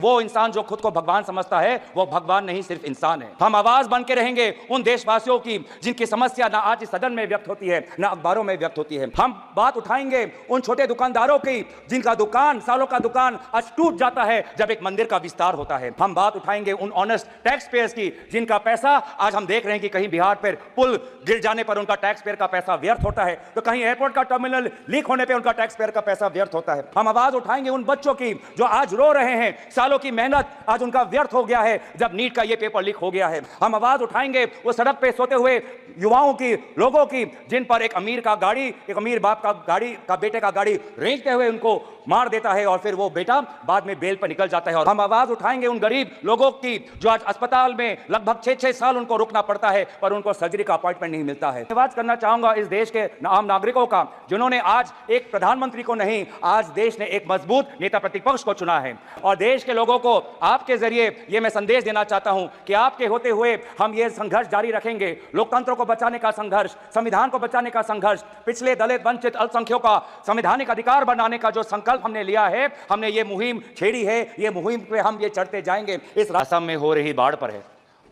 वो इंसान जो खुद को भगवान समझता है वो भगवान नहीं सिर्फ इंसान है। हम आवाज बन के रहेंगे उन देशवासियों की जिनकी समस्या ना आज इस सदन में व्यक्त होती है ना अखबारों में व्यक्त होती है। हम बात उठाएंगे उन छोटे दुकानदारों की जिनका दुकान सालों का दुकान आज टूट जाता है जब एक मंदिर का विस्तार होता है। हम बात उठाएंगे उन ऑनेस्ट टैक्स पेयर्स की जिनका पैसा आज हम देख रहे हैं कि कहीं बिहार पर पुल गिर जाने पर उनका टैक्स पेयर का पैसा व्यर्थ होता है, तो कहीं एयरपोर्ट का टर्मिनल लीक होने पर उनका टैक्स पेयर का पैसा व्यर्थ होता है। हम आवाज उठाएंगे उन बच्चों की जो आज रो रहे हैं, सालों की मेहनत आज उनका व्यर्थ हो गया है जब नीट का ये पेपर लीक हो गया है। हम आवाज उठाएंगे वो सड़क पे सोते हुए युवाओं की, लोगों की जिन पर एक अमीर का गाड़ी, एक अमीर बाप का गाड़ी का बेटे का गाड़ी रेंगते हुए उनको मार देता है और फिर वो बेटा बाद में बेल पर निकल जाता है। और हम आवाज उठाएंगे उन गरीब लोगों की जो आज अस्पताल में लगभग 6-6 साल उनको रुकना पड़ता है पर उनको सर्जरी का अपॉइंटमेंट नहीं मिलता है। धन्यवाद करना चाहूंगा इस देश के आम नागरिकों का जिन्होंने आज एक प्रधानमंत्री को नहीं, आज देश ने एक मजबूत नेता प्रतिपक्ष को चुना है। और देश के लोगों को आपके जरिए ये मैं संदेश देना चाहता हूं कि आपके होते हुए हम ये संघर्ष जारी रखेंगे। लोकतंत्र को बचाने का संघर्ष, संविधान को बचाने का संघर्ष, पिछले दलित वंचित अल्पसंख्यकों का संवैधानिक अधिकार बनाने का जो संकल्प हमने लिया है, हमने ये मुहिम छेड़ी है, ये मुहिम पे हम ये चढ़ते जाएंगे। इस असम में हो रही बाढ़ पर है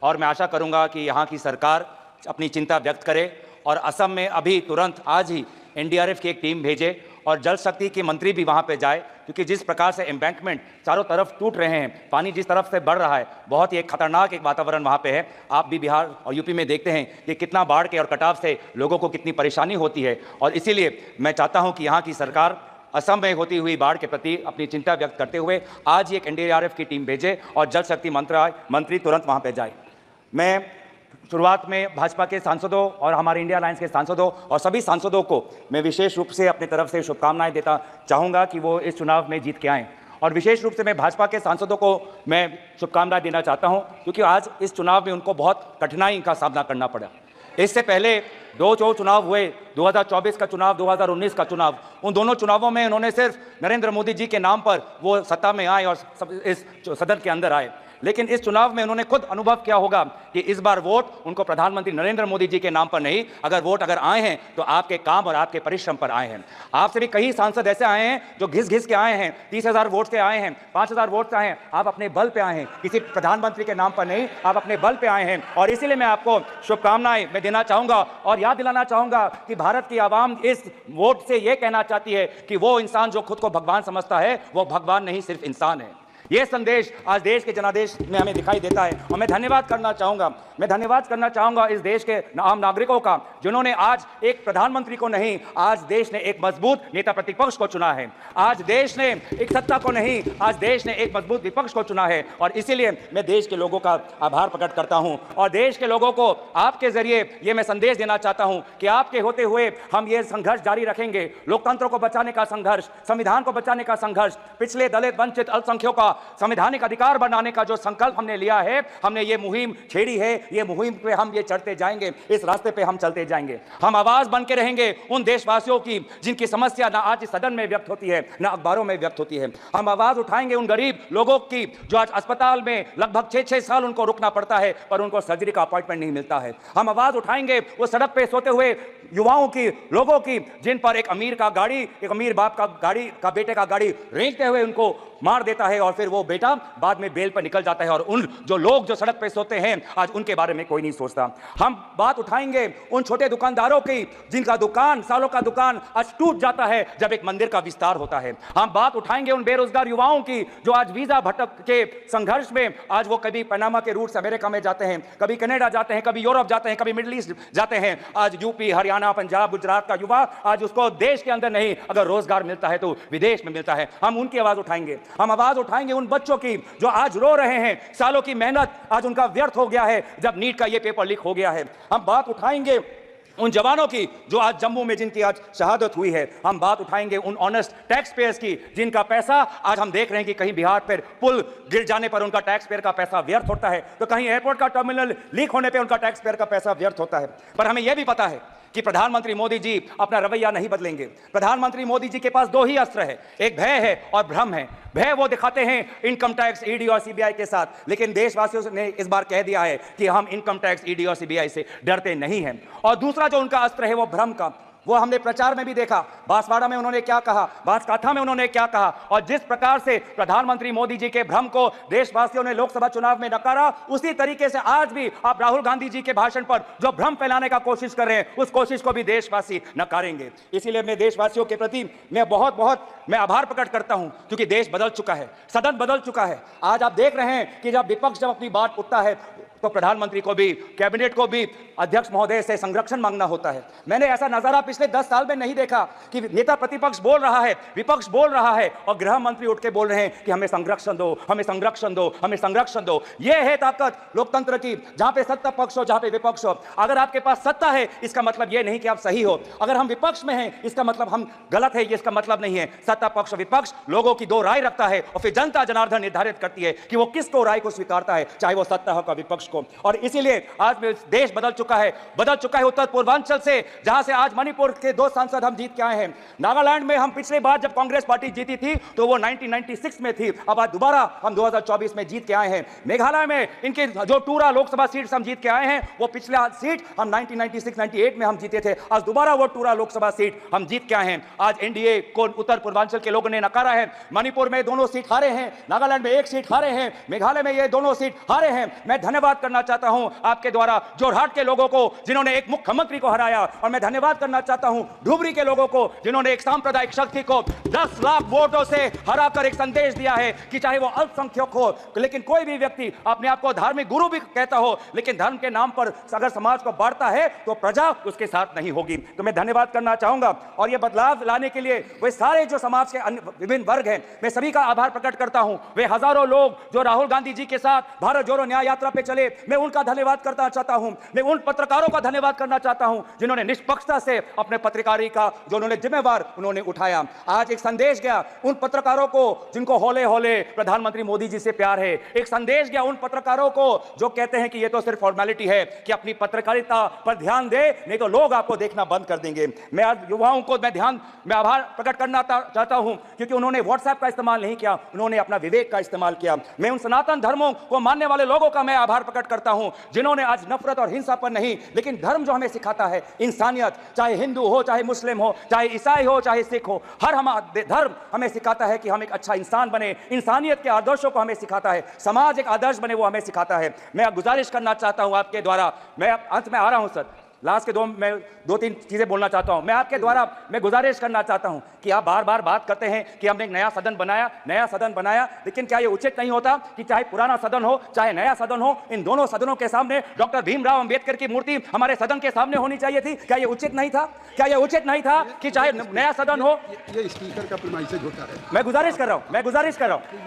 और मैं आशा करूंगा कि यहाँ की सरकार अपनी चिंता व्यक्त करे और असम में अभी तुरंत आज ही एनडीआरएफ की एक टीम भेजे और जल शक्ति के मंत्री भी वहां पे जाए, क्योंकि जिस प्रकार से एम्बैंकमेंट चारों तरफ टूट रहे हैं, पानी जिस तरफ से बढ़ रहा है, बहुत ही एक खतरनाक एक वातावरण वहां पे है। आप भी बिहार और यूपी में देखते हैं कि कितना बाढ़ के और कटाव से लोगों को कितनी परेशानी होती है। और इसीलिए मैं चाहता हूं कि यहाँ की सरकार असम में होती हुई बाढ़ के प्रति अपनी चिंता व्यक्त करते हुए आज ही एक एनडीआरएफ की टीम भेजे और जल शक्ति मंत्री तुरंत वहाँ पर जाए। मैं शुरुआत में भाजपा के सांसदों और हमारे इंडिया अलायंस के सांसदों और सभी सांसदों को मैं विशेष रूप से अपनी तरफ से शुभकामनाएं देता चाहूँगा कि वो इस चुनाव में जीत के आएँ। और विशेष रूप से मैं भाजपा के सांसदों को मैं शुभकामनाएं देना चाहता हूँ क्योंकि आज इस चुनाव में उनको बहुत कठिनाई का सामना करना पड़ा। इससे पहले दो चुनाव हुए, 2024 का चुनाव, 2019 का चुनाव, उन दोनों चुनावों में उन्होंने सिर्फ नरेंद्र मोदी जी के नाम पर वो सत्ता में आए और इस सदन के अंदर आए, लेकिन इस चुनाव में उन्होंने खुद अनुभव किया होगा कि इस बार वोट उनको प्रधानमंत्री नरेंद्र मोदी जी के नाम पर नहीं, अगर आए हैं तो आपके काम और आपके परिश्रम पर आए हैं। आपसे भी कई सांसद ऐसे आए हैं जो घिस के आए हैं, 30,000 वोट से आए हैं, 5,000 वोट से आए हैं। आप अपने बल पे आए हैं, किसी प्रधानमंत्री के नाम पर नहीं, आप अपने बल पे आए हैं। और इसीलिए मैं आपको शुभकामनाएं मैं देना चाहूंगा और याद दिलाना चाहूंगा कि भारत की आवाम इस वोट से यह कहना चाहती है कि वो इंसान जो खुद को भगवान समझता है वो भगवान नहीं सिर्फ इंसान है। यह संदेश आज देश के जनादेश में हमें दिखाई देता है और मैं धन्यवाद करना चाहूंगा इस देश के आम नागरिकों का जिन्होंने आज एक प्रधानमंत्री को नहीं, आज देश ने एक मजबूत नेता प्रतिपक्ष को चुना है। आज देश ने एक सत्ता को नहीं, आज देश ने एक मजबूत विपक्ष को चुना है। और इसीलिए मैं देश के लोगों का आभार प्रकट करता हूं और देश के लोगों को आपके जरिए ये मैं संदेश देना चाहता हूं कि आपके होते हुए हम ये संघर्ष जारी रखेंगे। लोकतंत्र को बचाने का संघर्ष, संविधान को बचाने का संघर्ष, पिछले दलित वंचित अल्पसंख्यकों का संवैधानिक अधिकार बनाने का जो संकल्प हमने लिया है, हमने ये मुहिम छेड़ी है, ये मुहिम पे हम ये चढ़ते जाएंगे, इस रास्ते पे हम चलते जाएंगे। हम आवाज बन के रहेंगे उन देशवासियों की जिनकी समस्या ना आज इस सदन में व्यक्त होती है ना अखबारों में व्यक्त होती है। हम आवाज उठाएंगे उन गरीब लोगों की जो आज अस्पताल में लगभग 6-6 साल उनको रुकना पड़ता है पर उनको सर्जरी का अपॉइंटमेंट नहीं मिलता है। हम आवाज उठाएंगे वो सड़क पे सोते हुए युवाओं की, लोगों की जिन पर एक अमीर का गाड़ी, एक अमीर बाप का गाड़ी का बेटे का गाड़ी रेंगते हुए उनको मार देता है और फिर वो बेटा बाद में बेल पर निकल जाता है। और उन जो लोग जो सड़क पे सोते हैं आज उनके बारे में कोई नहीं सोचता। हम बात उठाएंगे उन छोटे दुकानदारों की जिनका दुकान, सालों का दुकान आज टूट जाता है जब एक मंदिर का विस्तार होता है। हम बात उठाएंगे उन बेरोजगार युवाओं की जो आज वीजा भटक के संघर्ष में आज वो कभी पनामा के रूट से अमेरिका में जाते हैं, कभी कनाडा जाते हैं, कभी यूरोप जाते हैं, कभी मिडिल ईस्ट जाते हैं। आज यूपी, हरियाणा, पंजाब, गुजरात का युवा आज उसको देश के अंदर नहीं, अगर रोजगार मिलता है तो विदेश में मिलता है। हम उनकी आवाज उठाएंगे। हम आवाज उठाएंगे उन बच्चों की जो आज रो रहे हैं, सालों की मेहनत आज उनका व्यर्थ हो गया है जब नीट का ये पेपर लीक हो गया है। हम बात उठाएंगे उन जवानों की जो आज जम्मू में जिनकी आज शहादत हुई है। हम बात उठाएंगे उन ऑनेस्ट टैक्स पेयर्स की जिनका पैसा आज हम देख रहे हैं कि कहीं बिहार पर पुल गिर जाने पर उनका टैक्स पेयर का पैसा व्यर्थ होता है, तो कहीं एयरपोर्ट का टर्मिनल लीक होने पर उनका टैक्स पेयर का पैसा व्यर्थ होता है। पर हमें यह भी पता है कि प्रधानमंत्री मोदी जी अपना रवैया नहीं बदलेंगे। प्रधानमंत्री मोदी जी के पास दो ही अस्त्र है, एक भय है और भ्रम है। भय वो दिखाते हैं इनकम टैक्स, ईडी और सीबीआई के साथ, लेकिन देशवासियों ने इस बार कह दिया है कि हम इनकम टैक्स, ईडी और सीबीआई से डरते नहीं हैं। और दूसरा जो उनका अस्त्र है वो भ्रम का, वो हमने प्रचार में भी देखा, बांसवाड़ा में उन्होंने क्या कहा, बांसकाठा में उन्होंने क्या कहा, और जिस प्रकार से प्रधानमंत्री मोदी जी के भ्रम को देशवासियों ने लोकसभा चुनाव में नकारा, उसी तरीके से आज भी आप राहुल गांधी जी के भाषण पर जो भ्रम फैलाने का कोशिश कर रहे हैं, उस कोशिश को भी देशवासी नकारेंगे। इसीलिए मैं देशवासियों के प्रति मैं आभार प्रकट करता हूं, क्योंकि देश बदल चुका है, सदन बदल चुका है। आज आप देख रहे हैं कि जब विपक्ष अपनी बात उठता है तो प्रधानमंत्री को भी, कैबिनेट को भी अध्यक्ष महोदय से संरक्षण मांगना होता है। मैंने ऐसा नजारा पिछले 10 साल में नहीं देखा कि नेता प्रतिपक्ष बोल रहा है, विपक्ष बोल रहा है और गृह मंत्री उठ के बोल रहे हैं कि हमें संरक्षण दो, हमें संरक्षण दो, हमें संरक्षण दो। यह है ताकत लोकतंत्र की, जहां पे सत्ता पक्ष हो, जहां पे विपक्ष हो। अगर आपके पास सत्ता है, इसका मतलब यह नहीं कि आप सही हो। अगर हम विपक्ष में हैं, इसका मतलब हम गलत है, इसका मतलब नहीं है। सत्ता पक्ष विपक्ष लोगों की दो राय रखता है और फिर जनता जनार्दन निर्धारित करती है कि वो किसको राय को स्वीकारता है, चाहे वो सत्ता हो का विपक्ष को। और इसीलिए आज देश बदल चुका है उत्तर पूर्वांचल से, जहां से आज मणिपुर के 2 सांसद हम जीत के आए हैं। नागालैंड में हम पिछली बार जब कांग्रेस पार्टी जीती थी तो वो 1996 में थी, अब आज दोबारा हम 2024 में जीत के आए हैं। मेघालय में इनके जो टूरा लोकसभा सीट हम जीत के आए हैं, वो पिछला सीट हम 1996-98 में हम जीते थे, आज दोबारा वो टूरा लोकसभा सीट हम जीत के आए हैं। आज एनडीए को उत्तर पूर्वांचल के लोगों ने नकारा है। मणिपुर में दोनों सीट हारे हैं, नागालैंड में 1 सीट हारे हैं, मेघालय में ये दोनों सीट हारे हैं। मैं धन्यवाद करना चाहता हूं आपके द्वारा जोरहाट के लोगों को, जिन्होंने एक मुख्यमंत्री को हराया, और मैं धन्यवाद करना चाहता हूं धुबरी के लोगों को, जिन्होंने एक सांप्रदायिक शक्ति को 10 लाख वोटों से हराकर एक संदेश दिया है कि चाहे वो अल्पसंख्यक हो, लेकिन कोई भी व्यक्ति अपने आप को धार्मिक गुरु भी कहता हो, लेकिन धर्म के नाम पर अगर समाज को बांटता है तो प्रजा उसके साथ नहीं होगी। तो मैं धन्यवाद करना चाहूंगा। और यह बदलाव लाने के लिए वे सारे जो समाज के विभिन्न वर्ग हैं, मैं सभी का आभार प्रकट करता हूं। वे हजारों लोग जो राहुल गांधी जी के साथ भारत जोड़ो न्याय यात्रा पे चले, मैं उनका धन्यवाद करना चाहता हूं। मैं उन पत्रकारों का धन्यवाद करना चाहता हूं जिन्होंने निष्पक्षता से अपने पत्रकारी का जो उन्होंने जिम्मेवार उन्होंने उठाया। आज एक संदेश गया उन पत्रकारों को जिनको होले होले प्रधानमंत्री मोदी जी से प्यार है। एक संदेश गया उन पत्रकारों को जो कहते हैं कि ये तो सिर्फ फॉर्मेलिटी है, कि अपनी पत्रकारिता पर ध्यान दे, नहीं तो लोग आपको देखना बंद कर देंगे। मैं आज युवाओं को मैं आभार प्रकट करना चाहता हूं, क्योंकि उन्होंने व्हाट्सएप का इस्तेमाल नहीं किया, उन्होंने अपना विवेक का इस्तेमाल किया। मैं उन सनातन धर्मों को मानने वाले लोगों का मैं आभार प्रकट करता हूं, जिन्होंने आज नफरत और हिंसा पर नहीं, लेकिन धर्म जो हमें सिखाता है इंसानियत, चाहे हिंदू हो, चाहे मुस्लिम हो, चाहे ईसाई हो, चाहे सिख हो, हर धर्म हमें सिखाता है कि हम एक अच्छा इंसान बने। इंसानियत के आदर्शों को हमें सिखाता है, समाज एक आदर्श बने वो हमें सिखाता है। मैं गुजारिश करना चाहता हूं आपके द्वारा, मैं अंत में आ रहा हूं सर, लास्ट के मैं 2-3 चीजें बोलना चाहता हूं। मैं आपके द्वारा मैं गुजारिश करना चाहता हूं कि आप बार बार बात करते हैं कि हमने एक नया सदन बनाया, लेकिन क्या यह उचित नहीं होता कि चाहे पुराना सदन हो चाहे नया सदन हो, इन दोनों सदनों के सामने डॉक्टर भीमराव अंबेडकर की मूर्ति हमारे सदन के सामने होनी चाहिए थी? क्या यह उचित नहीं था? क्या यह उचित नहीं था कि चाहे नया सदन हो? ये स्पीकर का प्रीमाइसेज होता है। मैं गुजारिश कर रहा हूं,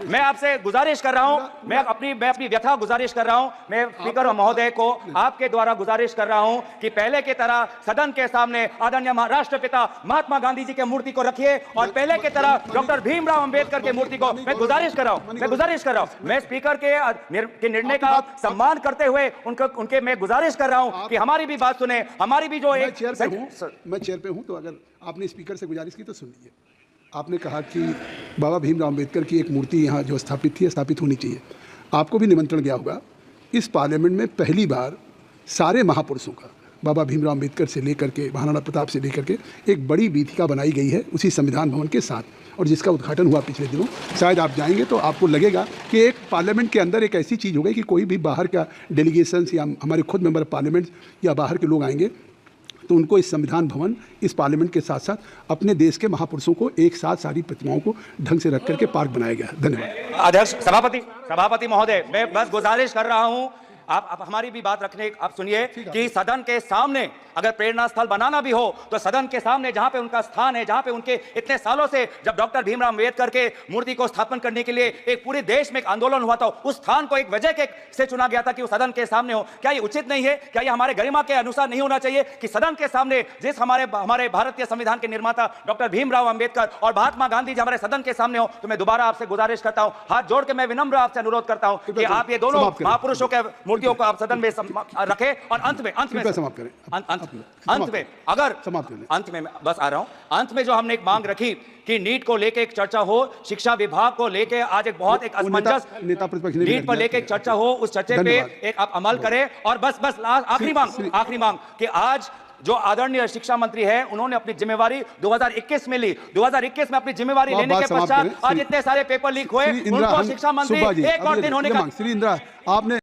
मैं आपसे गुजारिश कर रहा हूं, मैं अपनी व्यथा गुजारिश कर रहा हूं। मैं स्पीकर महोदय को आपके द्वारा गुजारिश कर रहा हूं कि पहले की तरह सदन के सामने आदरणीय राष्ट्रपिता महात्मा गांधी जी के मूर्ति को रखिए, और पहले की तरह डॉक्टर भीमराव अंबेडकर के मूर्ति को मैं गुजारिश कर रहा हूं। मैं स्पीकर के निर्णय का सम्मान करते हुए उनके मैं गुजारिश कर रहा हूं कि हमारी भी बात सुने, हमारी भी जो एक मैं चेयर पे हूं, तो अगर आपने स्पीकर से गुजारिश की तो सुन लीजिए। आपने कहा कि बाबा भीमराव अंबेडकर की एक मूर्ति यहाँ जो स्थापित होनी चाहिए। आपको भी निमंत्रण गया होगा, इस पार्लियामेंट में पहली बार सारे महापुरुषों का, बाबा भीमराव अंबेडकर से लेकर के महाराणा प्रताप से लेकर के, एक बड़ी वीथिका बनाई गई है उसी संविधान भवन के साथ, और जिसका उद्घाटन हुआ पिछले दिनों। शायद आप जाएंगे तो आपको लगेगा कि एक पार्लियामेंट के अंदर एक ऐसी चीज़ हो गई कि कोई भी बाहर का डेलीगेशंस या हमारे खुद मेंबर पार्लियामेंट या बाहर के लोग आएंगे तो उनको इस संविधान भवन, इस पार्लियामेंट के साथ साथ अपने देश के महापुरुषों को एक साथ सारी प्रतिमाओं को ढंग से रख करके पार्क बनाया गया। धन्यवाद। अध्यक्ष सभापति महोदय, मैं बस गुजारिश कर रहा हूं, आप हमारी भी बात रखने, आप सुनिए कि सदन के सामने अगर प्रेरणा स्थल बनाना भी हो तो सदन के सामने जहां पे उनका स्थान है, जहां पे उनके इतने सालों से जब डॉक्टर भीमराव अंबेडकर के मूर्ति को स्थापन करने के लिए एक पूरे देश में एक आंदोलन हुआ था, उस स्थान को एक वजह से चुना गया था कि वो सदन के सामने हो। क्या ये उचित नहीं है? क्या ये हमारे गरिमा के अनुसार नहीं होना चाहिए कि सदन के सामने जिस हमारे भारतीय संविधान के निर्माता डॉक्टर भीमराव अंबेडकर और महात्मा गांधी जी हमारे सदन के सामने हो? तो मैं दोबारा आपसे गुजारिश करता हूं, हाथ जोड़ के मैं विनम्र आपसे अनुरोध करता हूं कि आप ये दोनों महापुरुषों के मूर्तियों को आप सदन में रखें, और अंत में बस आ रहा हूं, अंत में जो हमने एक मांग रखी कि नीट को लेके एक चर्चा हो, शिक्षा विभाग को लेके आज एक बहुत एक असमंजस नीट पर लेके एक चर्चा हो, उस चर्चे पे एक आप अमल करें। और बस आखिरी मांग कि आज जो आदरणीय शिक्षा मंत्री है उन्होंने अपनी जिम्मेवारी 2021 में ली। 2021 में अपनी जिम्मेवारी लेने के पश्चात आज इतने सारे पेपर लीक हुए, उनको शिक्षा मंत्री एक और दिन होने का। श्री इंदिरा, आपने